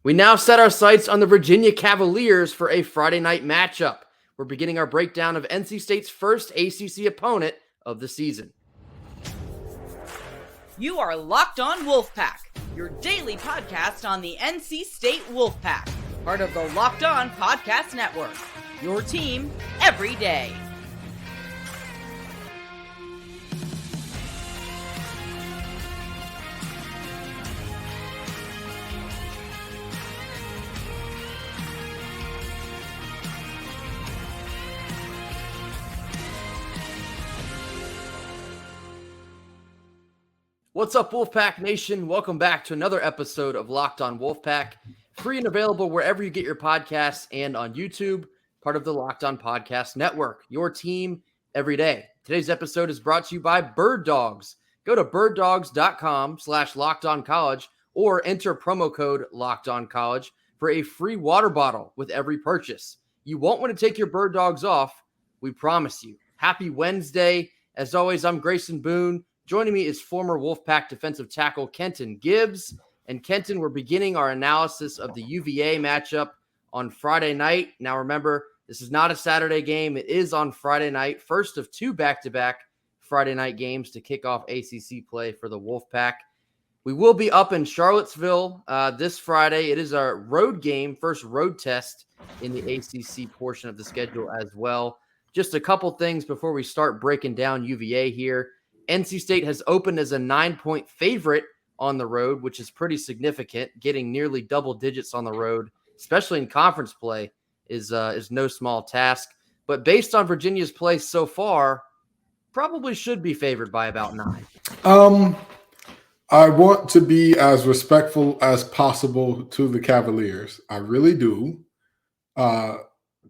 We now set our sights on the Virginia Cavaliers for a Friday night matchup. We're beginning our breakdown of NC State's first ACC opponent of the season. You are Locked On Wolfpack, your daily podcast on the NC State Wolfpack, part of the Locked On Podcast Network, your team every day. What's up, Wolfpack Nation? Welcome back to another episode of Locked On Wolfpack, free and available wherever you get your podcasts and on YouTube, part of the Locked On Podcast Network, your team every day. Today's episode is brought to you by Birddogs. Go to birddogs.com/lockedoncollege or enter promo code LOCKEDONCollege for a free water bottle with every purchase. You won't want to take your bird dogs off, we promise you. Happy Wednesday. As always, I'm Grayson Boone. Joining me is former Wolfpack defensive tackle Kenton Gibbs. And Kenton, we're beginning our analysis of the UVA matchup on Friday night. Now remember, this is not a Saturday game. It is on Friday night, first of two back-to-back Friday night games to kick off ACC play for the Wolfpack. We will be up in Charlottesville this Friday. It is our road game, first road test in the ACC portion of the schedule as well. Just a couple things before we start breaking down UVA here. NC State has opened as a 9-point favorite on the road, which is pretty significant. Getting nearly double digits on the road, especially in conference play, is no small task. But based on Virginia's play so far, probably should be favored by about 9. I want to be as respectful as possible to the Cavaliers. I really do.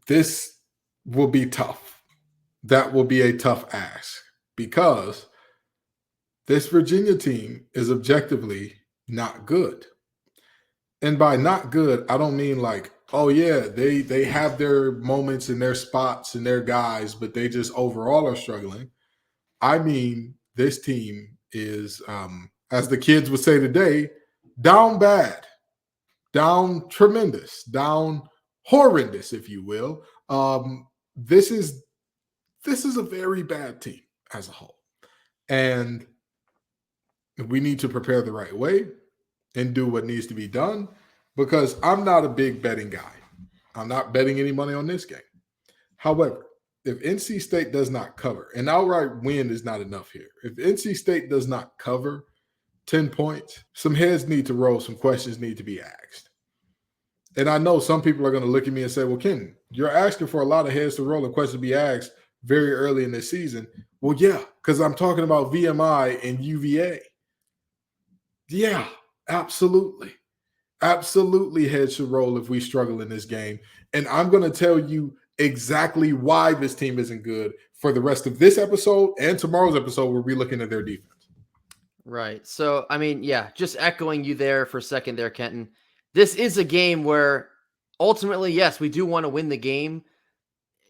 This will be tough. That will be a tough ask because this Virginia team is objectively not good. And by not good, I don't mean like, oh yeah, they have their moments and their spots and their guys, but they just overall are struggling. I mean, this team is, as the kids would say today, down bad, down tremendous, down horrendous, if you will. This is a very bad team as a whole. And we need to prepare the right way and do what needs to be done because I'm not a big betting guy. I'm not betting any money on this game. However, if NC State does not cover, an outright win is not enough here. If NC State does not cover 10 points, some heads need to roll, some questions need to be asked. And I know some people are going to look at me and say, well, Ken, you're asking for a lot of heads to roll and questions to be asked very early in this season. Well, yeah, because I'm talking about VMI and UVA. Yeah, absolutely. Absolutely heads should roll if we struggle in this game. And I'm going to tell you exactly why this team isn't good for the rest of this episode and tomorrow's episode where we're looking at their defense. Right. So, I mean, yeah, just echoing you there for a second there, Kenton. This is a game where ultimately, yes, we do want to win the game.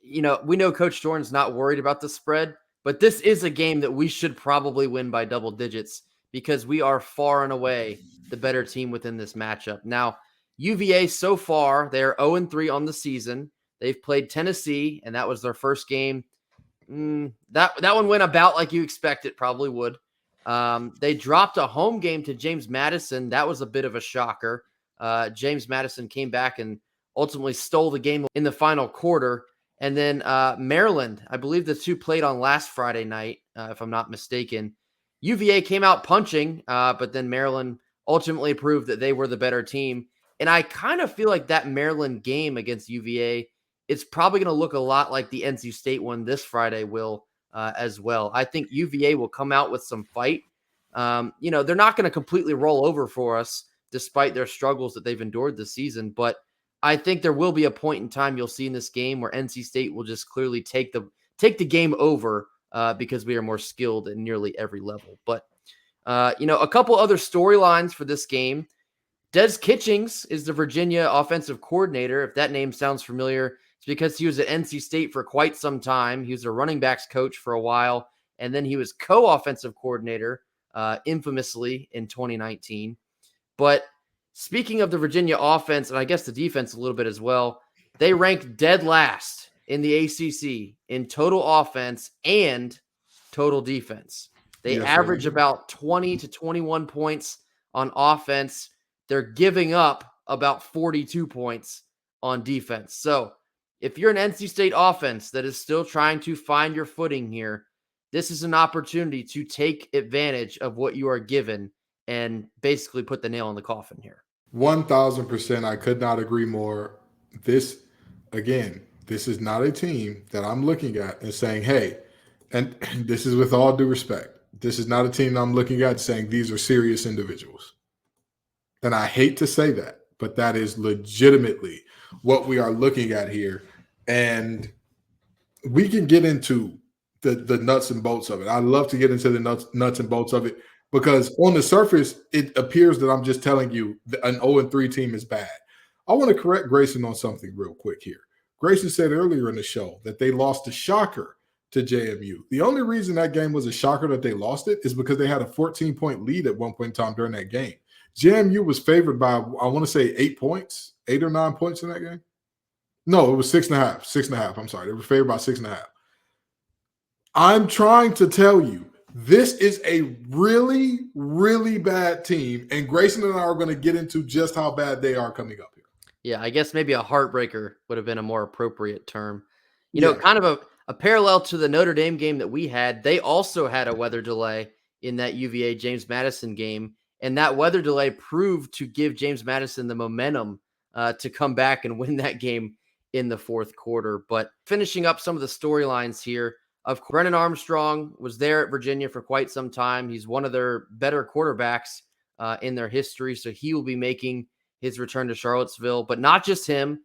You know, we know Coach Dorn's not worried about the spread, but this is a game that we should probably win by double digits because we are far and away the better team within this matchup. Now, UVA so far, they're 0-3 on the season. They've played Tennessee, and that was their first game. That one went about like you expect it probably would. They dropped a home game to James Madison. That was a bit of a shocker. James Madison came back and ultimately stole the game in the final quarter. And then Maryland, I believe the two played on last Friday night, if I'm not mistaken. UVA came out punching, but then Maryland ultimately proved that they were the better team. And I kind of feel like that Maryland game against UVA, it's probably going to look a lot like the NC State one this Friday will as well. I think UVA will come out with some fight. They're not going to completely roll over for us despite their struggles that they've endured this season. But I think there will be a point in time you'll see in this game where NC State will just clearly take the game over because we are more skilled at nearly every level. But, a couple other storylines for this game. Des Kitchings is the Virginia offensive coordinator. If that name sounds familiar, it's because he was at NC State for quite some time. He was a running backs coach for a while, and then he was co-offensive coordinator infamously in 2019. But Speaking of the Virginia offense, and I guess the defense a little bit as well, they rank dead last in the ACC in total offense and total defense. They Yes, sir, they average do. about 20 to 21 points on offense. They're giving up about 42 points on defense. So if you're an NC State offense that is still trying to find your footing here, this is an opportunity to take advantage of what you are given and basically put the nail in the coffin here. 1000%. I could not agree more. This, again, this is not a team that I'm looking at and saying, hey, and this is with all due respect, this is not a team I'm looking at saying these are serious individuals. And I hate to say that, but that is legitimately what we are looking at here. And we can get into the nuts and bolts of it. I love to get into the nuts and bolts of it because on the surface, it appears that I'm just telling you that an 0-3 team is bad. I want to correct Grayson on something real quick here. Grayson said earlier in the show that they lost a shocker to JMU. The only reason that game was a shocker that they lost it is because they had a 14-point lead at one point in time during that game. JMU was favored by, I want to say 8 points, 8 or 9 points in that game. No, it was 6.5. 6.5. I'm sorry. They were favored by 6.5. I'm trying to tell you, this is a really, really bad team. And Grayson and I are going to get into just how bad they are coming up here. Yeah, I guess maybe a heartbreaker would have been a more appropriate term. You know, kind of a parallel to the Notre Dame game that we had. They also had a weather delay in that UVA James Madison game. And that weather delay proved to give James Madison the momentum to come back and win that game in the fourth quarter. But finishing up some of the storylines here, of course, Brennan Armstrong was there at Virginia for quite some time. He's one of their better quarterbacks in their history. So he will be making his return to Charlottesville. But not just him.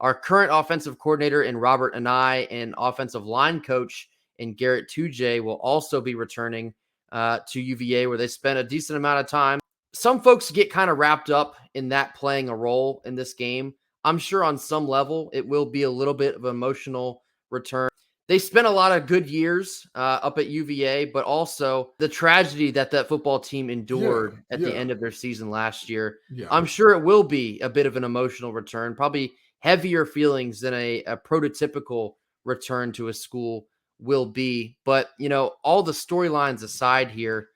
Our current offensive coordinator in Robert Anai and offensive line coach in Garrett Tujay will also be returning to UVA, where they spent a decent amount of time. Some folks get kind of wrapped up in that playing a role in this game. I'm sure on some level it will be a little bit of an emotional return. They spent a lot of good years up at UVA, but also the tragedy that football team endured at the end of their season last year. Yeah. I'm sure it will be a bit of an emotional return, probably heavier feelings than a prototypical return to a school will be. But, you know, all the storylines aside here,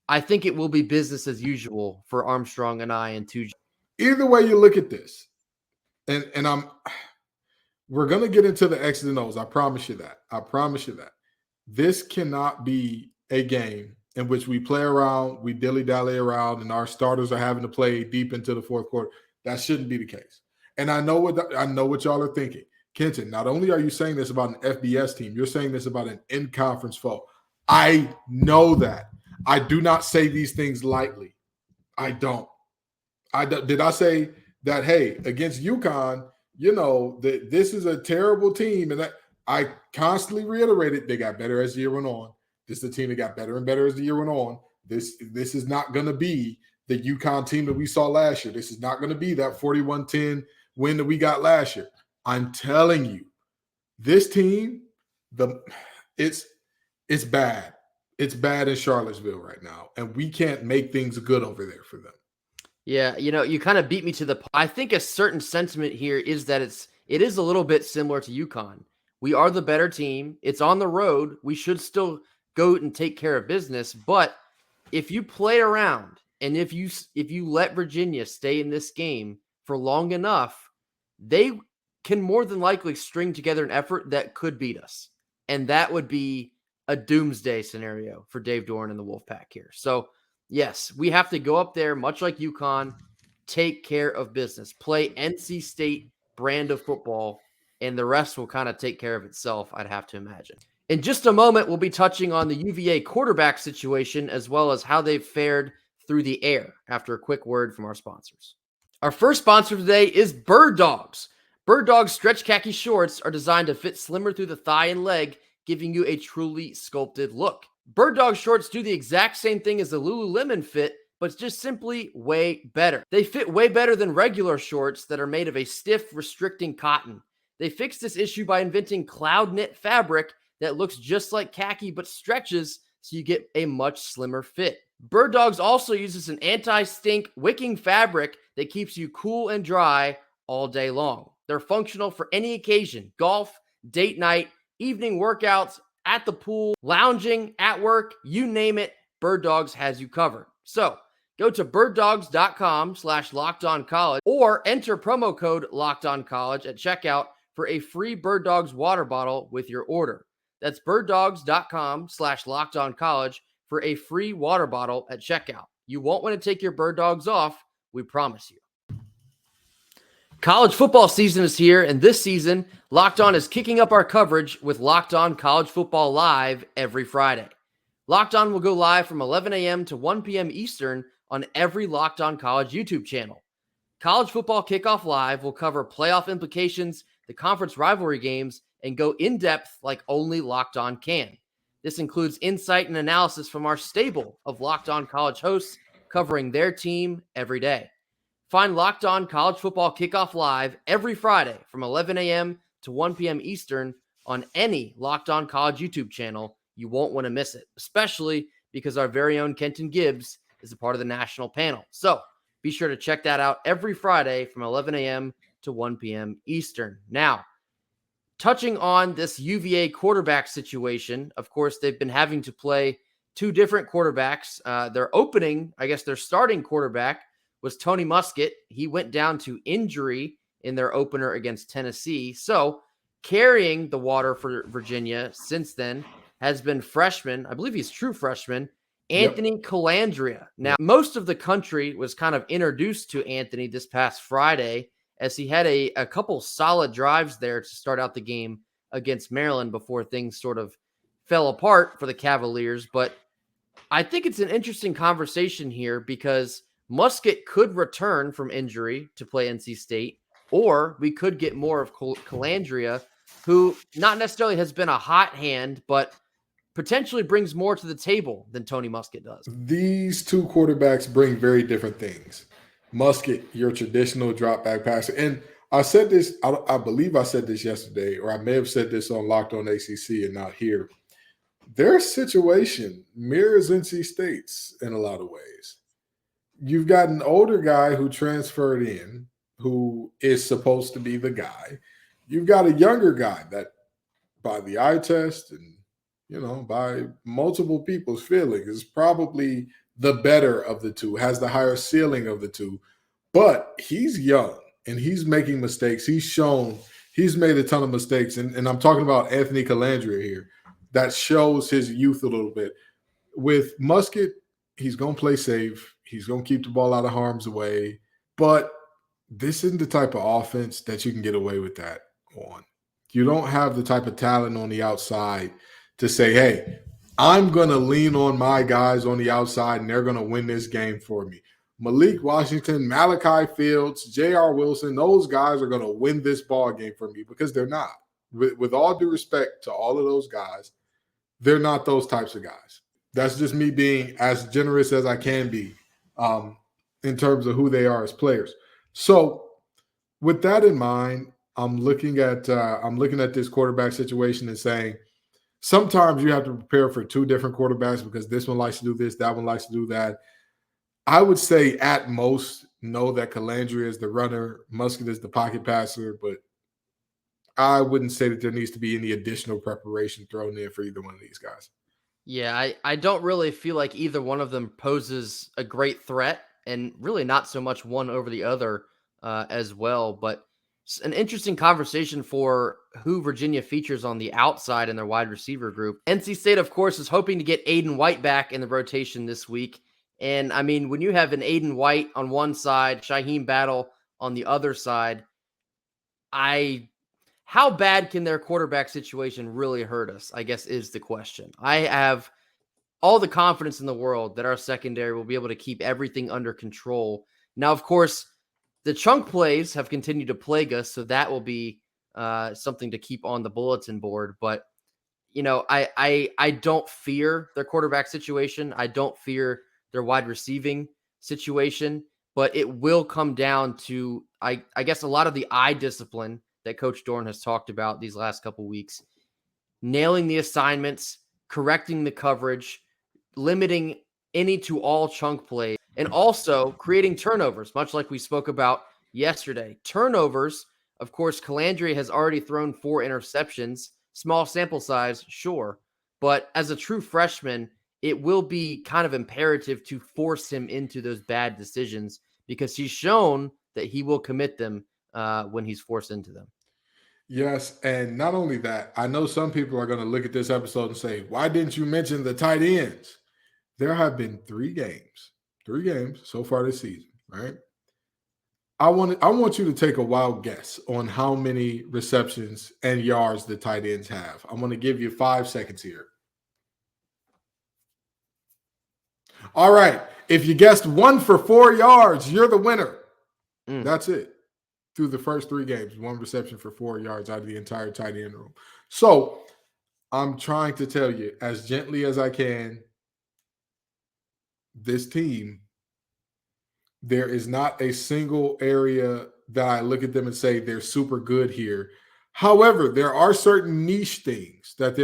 I think it will be business as usual for Armstrong and I and Tujay. Either way you look at this, and we're going to get into the X's and O's. I promise you that. I promise you that. This cannot be a game in which we play around, we dilly-dally around, and our starters are having to play deep into the fourth quarter. That shouldn't be the case. And I know what y'all are thinking. Kenton, not only are you saying this about an FBS team, you're saying this about an in-conference foe. I know that. I do not say these things lightly. I don't. Did I say that, hey, against UConn, you know, that this is a terrible team? And that I constantly reiterated they got better as the year went on. This is a team that got better and better as the year went on. This is not going to be the UConn team that we saw last year. This is not going to be that 41-10 win that we got last year. I'm telling you, this team, it's bad. It's bad in Charlottesville right now, and we can't make things good over there for them. Yeah, you know, you kind of beat me to the – I think a certain sentiment here is that it is a little bit similar to UConn. We are the better team. It's on the road. We should still go and take care of business. But if you play around and if you let Virginia stay in this game for long enough, they can more than likely string together an effort that could beat us. And that would be a doomsday scenario for Dave Doran and the Wolfpack here. So, yes, we have to go up there, much like UConn, take care of business, play NC State brand of football, and the rest will kind of take care of itself, I'd have to imagine. In just a moment, we'll be touching on the UVA quarterback situation as well as how they've fared through the air after a quick word from our sponsors. Our first sponsor today is Birddogs. Birddogs stretch khaki shorts are designed to fit slimmer through the thigh and leg, giving you a truly sculpted look. Birddog shorts do the exact same thing as the Lululemon fit, but it's just simply way better. They fit way better than regular shorts that are made of a stiff, restricting cotton. They fixed this issue by inventing cloud knit fabric that looks just like khaki but stretches so you get a much slimmer fit. Birddogs also uses an anti-stink wicking fabric that keeps you cool and dry all day long. They're functional for any occasion: golf, date night, evening workouts, at the pool, lounging, at work, you name it, Birddogs has you covered. So go to birddogs.com/lockedoncollege or enter promo code lockedoncollege at checkout for a free Birddogs water bottle with your order. That's birddogs.com/lockedoncollege for a free water bottle at checkout. You won't want to take your Birddogs off, we promise you. College football season is here, and this season, Locked On is kicking up our coverage with Locked On College Football Live every Friday. Locked On will go live from 11 a.m. to 1 p.m. Eastern on every Locked On College YouTube channel. College Football Kickoff Live will cover playoff implications, the conference rivalry games, and go in-depth like only Locked On can. This includes insight and analysis from our stable of Locked On College hosts covering their team every day. Find Locked On College Football Kickoff Live every Friday from 11 a.m. to 1 p.m. Eastern on any Locked On College YouTube channel. You won't want to miss it, especially because our very own Kenton Gibbs is a part of the national panel. So be sure to check that out every Friday from 11 a.m. to 1 p.m. Eastern. Now, touching on this UVA quarterback situation, of course, they've been having to play two different quarterbacks. Their starting quarterback was Tony Muskett. He went down to injury in their opener against Tennessee. So carrying the water for Virginia since then has been freshman, I believe he's true freshman, Anthony Calandria. Now, most of the country was kind of introduced to Anthony this past Friday as he had a couple solid drives there to start out the game against Maryland before things sort of fell apart for the Cavaliers. But I think it's an interesting conversation here because Muskett could return from injury to play NC State, or we could get more of Calandria, who not necessarily has been a hot hand, but potentially brings more to the table than Tony Muskett does. These two quarterbacks bring very different things. Muskett, your traditional drop back passer. And I said this, I believe I said this yesterday, or I may have said this on Locked On ACC and not here. Their situation mirrors NC State's in a lot of ways. You've got an older guy who transferred in, who is supposed to be the guy. You've got a younger guy that by the eye test and, by multiple people's feelings is probably the better of the two, has the higher ceiling of the two, but he's young and he's making mistakes. He's made a ton of mistakes. And I'm talking about Anthony Calandria here. That shows his youth a little bit. With Muskett, he's going to play safe. He's going to keep the ball out of harm's way. But this isn't the type of offense that you can get away with that on. You don't have the type of talent on the outside to say, hey, I'm going to lean on my guys on the outside and they're going to win this game for me. Malik Washington, Malachi Fields, J.R. Wilson, those guys are going to win this ball game for me because they're not. With all due respect to all of those guys, they're not those types of guys. That's just me being as generous as I can be in terms of who they are as players. So with that in mind, I'm looking at this quarterback situation and saying sometimes you have to prepare for two different quarterbacks because this one likes to do this, that one likes to do that. I would say at most know that Calandria is the runner, Muskett is the pocket passer, but I wouldn't say that there needs to be any additional preparation thrown in for either one of these guys. Yeah, I don't really feel like either one of them poses a great threat, and really not so much one over the other as well. But it's an interesting conversation for who Virginia features on the outside in their wide receiver group. NC State, of course, is hoping to get Aiden White back in the rotation this week. And, I mean, when you have an Aiden White on one side, Shaheem Battle on the other side, how bad can their quarterback situation really hurt us, I guess, is the question. I have all the confidence in the world that our secondary will be able to keep everything under control. Now, of course, the chunk plays have continued to plague us, so that will be something to keep on the bulletin board. But, I don't fear their quarterback situation. I don't fear their wide receiving situation, but it will come down to, I guess, a lot of the eye discipline that Coach Dorn has talked about these last couple weeks, nailing the assignments, correcting the coverage, limiting any to all chunk plays, and also creating turnovers, much like we spoke about yesterday. Turnovers, of course, Calandria has already thrown 4 interceptions. Small sample size, sure. But as a true freshman, it will be kind of imperative to force him into those bad decisions because he's shown that he will commit them when he's forced into them. Yes, and not only that, I know some people are going to look at this episode and say, why didn't you mention the tight ends? There have been 3 games so far this season, right? I want you to take a wild guess on how many receptions and yards the tight ends have. I'm going to give you 5 seconds here. All right. If you guessed 1 for 4 yards, you're the winner. That's it. Through the first 3 games, 1 reception for 4 yards out of the entire tight end room. So I'm trying to tell you as gently as I can, this team, there is not a single area that I look at them and say they're super good here. However, there are certain niche things that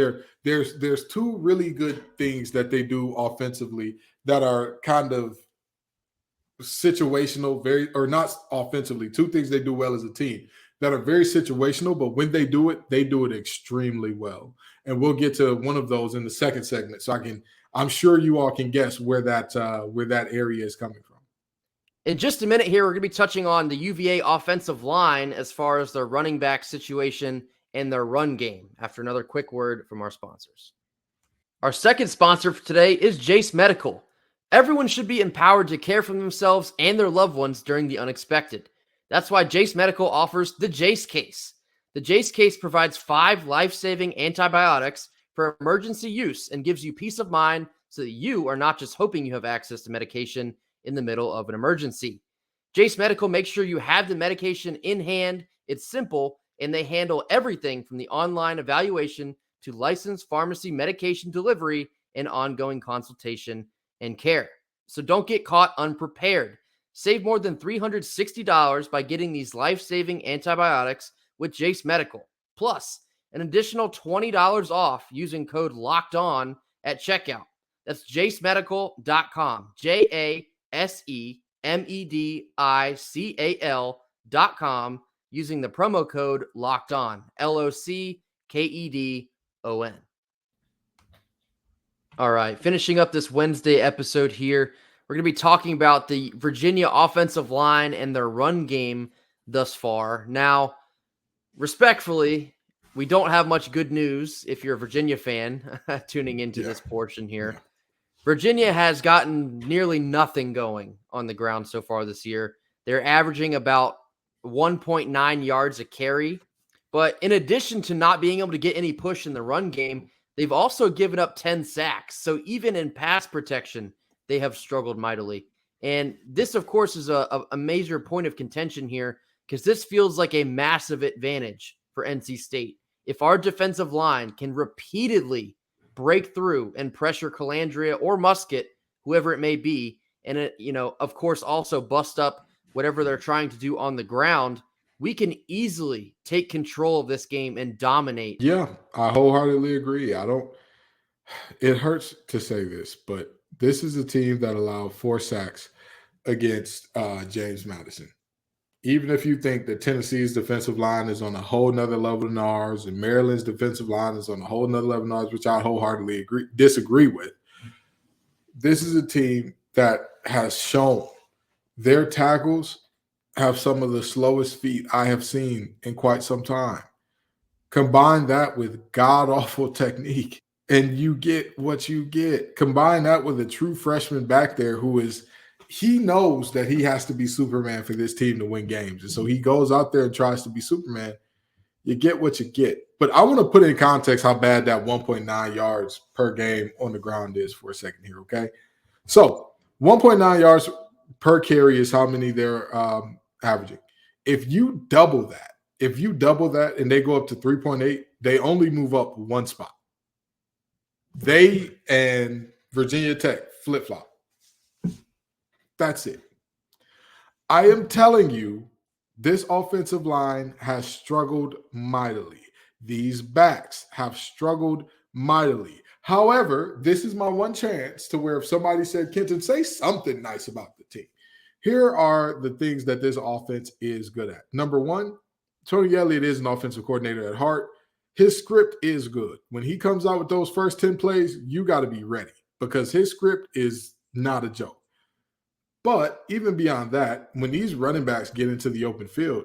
there's 2 really good things that they do offensively that are kind of situational, or not offensively. 2 things they do well as a team that are very situational, but when they do it extremely well. And we'll get to one of those in the second segment. So I'm sure you all can guess where that area is coming from. In just a minute here, we're going to be touching on the UVA offensive line as far as their running back situation and their run game after another quick word from our sponsors. Our second sponsor for today is Jase Medical. Everyone should be empowered to care for themselves and their loved ones during the unexpected. That's why Jase Medical offers the Jase Case. The Jase Case provides 5 life-saving antibiotics for emergency use and gives you peace of mind so that you are not just hoping you have access to medication in the middle of an emergency. Jase Medical makes sure you have the medication in hand. It's simple, and they handle everything from the online evaluation to licensed pharmacy medication delivery and ongoing consultation and care. So don't get caught unprepared. Save more than $360 by getting these life-saving antibiotics with Jase Medical. Plus, an additional $20 off using code LOCKEDON at checkout. That's jasemedical.com. JASEMEDICAL.com using the promo code LOCKEDON. LOCKEDON. All right, finishing up this Wednesday episode here, we're going to be talking about the Virginia offensive line and their run game thus far. Now, respectfully, we don't have much good news if you're a Virginia fan tuning into this portion here. Yeah. Virginia has gotten nearly nothing going on the ground so far this year. They're averaging about 1.9 yards a carry. But in addition to not being able to get any push in the run game, they've also given up 10 sacks. So even in pass protection, they have struggled mightily. And this, of course, is a major point of contention here because this feels like a massive advantage for NC State. If our defensive line can repeatedly break through and pressure Calandria or Musket, whoever it may be, and, of course, also bust up whatever they're trying to do on the ground, we can easily take control of this game and dominate. Yeah, I wholeheartedly agree. It hurts to say this, but this is a team that allowed 4 sacks against James Madison. Even if you think that Tennessee's defensive line is on a whole nother level than ours, and Maryland's defensive line is on a whole nother level than ours, which I wholeheartedly disagree with, this is a team that has shown their tackles have some of the slowest feet I have seen in quite some time. Combine that with god-awful technique, and you get what you get. Combine that with a true freshman back there he knows that he has to be Superman for this team to win games. And so he goes out there and tries to be Superman. You get what you get. But I want to put in context how bad that 1.9 yards per game on the ground is for a second here, okay? So 1.9 yards per carry is how many they're averaging. If you double that and they go up to 3.8, they only move up 1 spot. They and Virginia Tech flip-flop. That's it. I am telling you, this offensive line has struggled mightily. These backs have struggled mightily. However, this is my one chance to where if somebody said, Kenton, say something nice about the team. Here are the things that this offense is good at. Number one, Tony Elliott is an offensive coordinator at heart. His script is good. When he comes out with those first 10 plays, you got to be ready because his script is not a joke. But even beyond that, when these running backs get into the open field,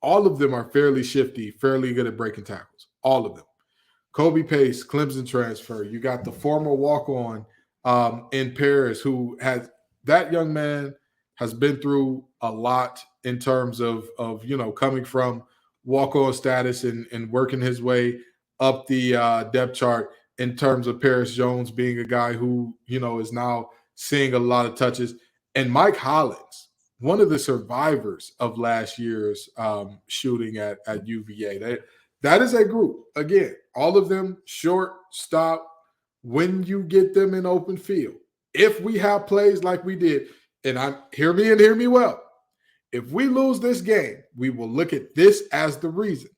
all of them are fairly shifty, fairly good at breaking tackles. All of them. Kobe Pace, Clemson transfer. You got the former walk-on in Paris who has – that young man has been through a lot in terms of coming from walk-on status and working his way up the depth chart in terms of Paris Jones being a guy who, is now seeing a lot of touches. And Mike Hollins, one of the survivors of last year's shooting at UVA. That is a group. Again, all of them short, stop, when you get them in open field. If we have plays like we did, and hear me well. If we lose this game, we will look at this as the reason.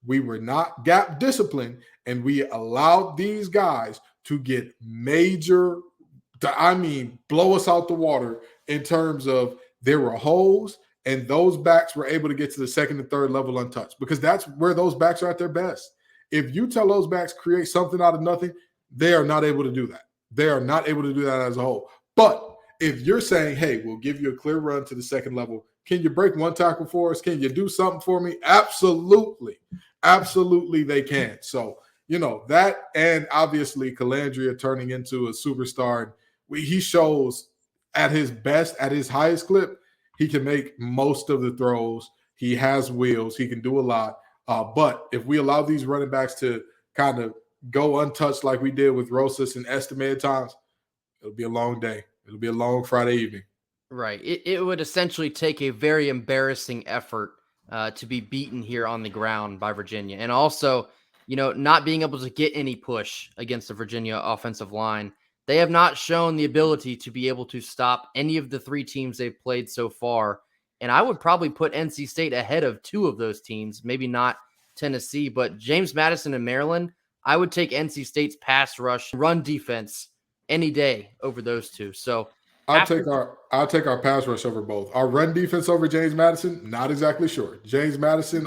We were not gap disciplined, and we allowed these guys to get major, blow us out the water in terms of there were holes, and those backs were able to get to the second and third level untouched because that's where those backs are at their best. If you tell those backs create something out of nothing, they are not able to do that. They are not able to do that as a whole. But if you're saying, hey, we'll give you a clear run to the second level, can you break one tackle for us? Can you do something for me? Absolutely. Absolutely they can. So, that and obviously Calandria turning into a superstar. He shows at his best, at his highest clip, he can make most of the throws. He has wheels. He can do a lot. But if we allow these running backs to kind of go untouched like we did with Rosas and estimated times, it'll be a long day. It'll be a long Friday evening. Right. It would essentially take a very embarrassing effort to be beaten here on the ground by Virginia. And also, not being able to get any push against the Virginia offensive line. They have not shown the ability to be able to stop any of the three teams they've played so far. And I would probably put NC State ahead of two of those teams, maybe not Tennessee, but James Madison and Maryland. I would take NC State's pass rush, run defense any day over those two. So I'll take our pass rush over both. Our run defense over James Madison, not exactly sure. James Madison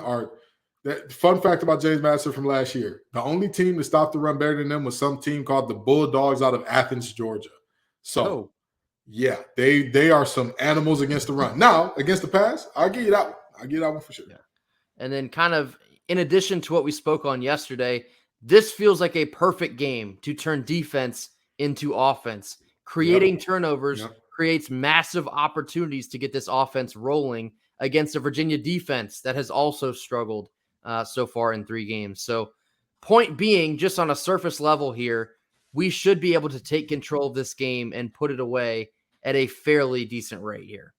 fun fact about James Madison from last year, the only team to stop the run better than them was some team called the Bulldogs out of Athens, Georgia. So, yeah, they are some animals against the run. Now, against the pass, I'll give you that one. I'll give you that one for sure. Yeah. And then kind of in addition to what we spoke on yesterday, this feels like a perfect game to turn defense into offense. Creating turnovers creates massive opportunities to get this offense rolling against a Virginia defense that has also struggled so far in 3 games. So point being, just on a surface level here, we should be able to take control of this game and put it away at a fairly decent rate here.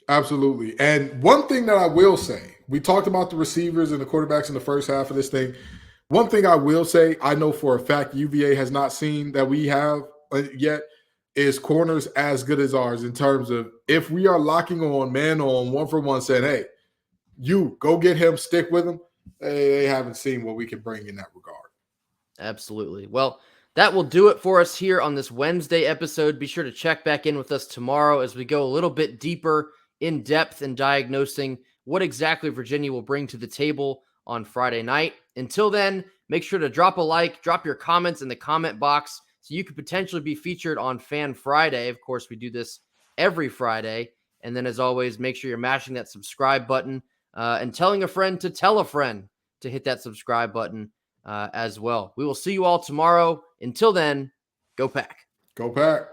Absolutely. And one thing that I will say, we talked about the receivers and the quarterbacks in the first half of this thing. One thing I will say, I know for a fact UVA has not seen that we have yet, is corners as good as ours in terms of if we are locking on, man on, 1-for-1, saying, hey, you go get him, stick with him. They haven't seen what we can bring in that regard. Absolutely. Well, that will do it for us here on this Wednesday episode. Be sure to check back in with us tomorrow as we go a little bit deeper in depth in diagnosing what exactly Virginia will bring to the table on Friday night. Until then, make sure to drop a like, drop your comments in the comment box so you could potentially be featured on Fan Friday. Of course, we do this every Friday. And then as always, make sure you're mashing that subscribe button and telling a friend to tell a friend to hit that subscribe button as well. We will see you all tomorrow. Until then, go Pack. Go Pack.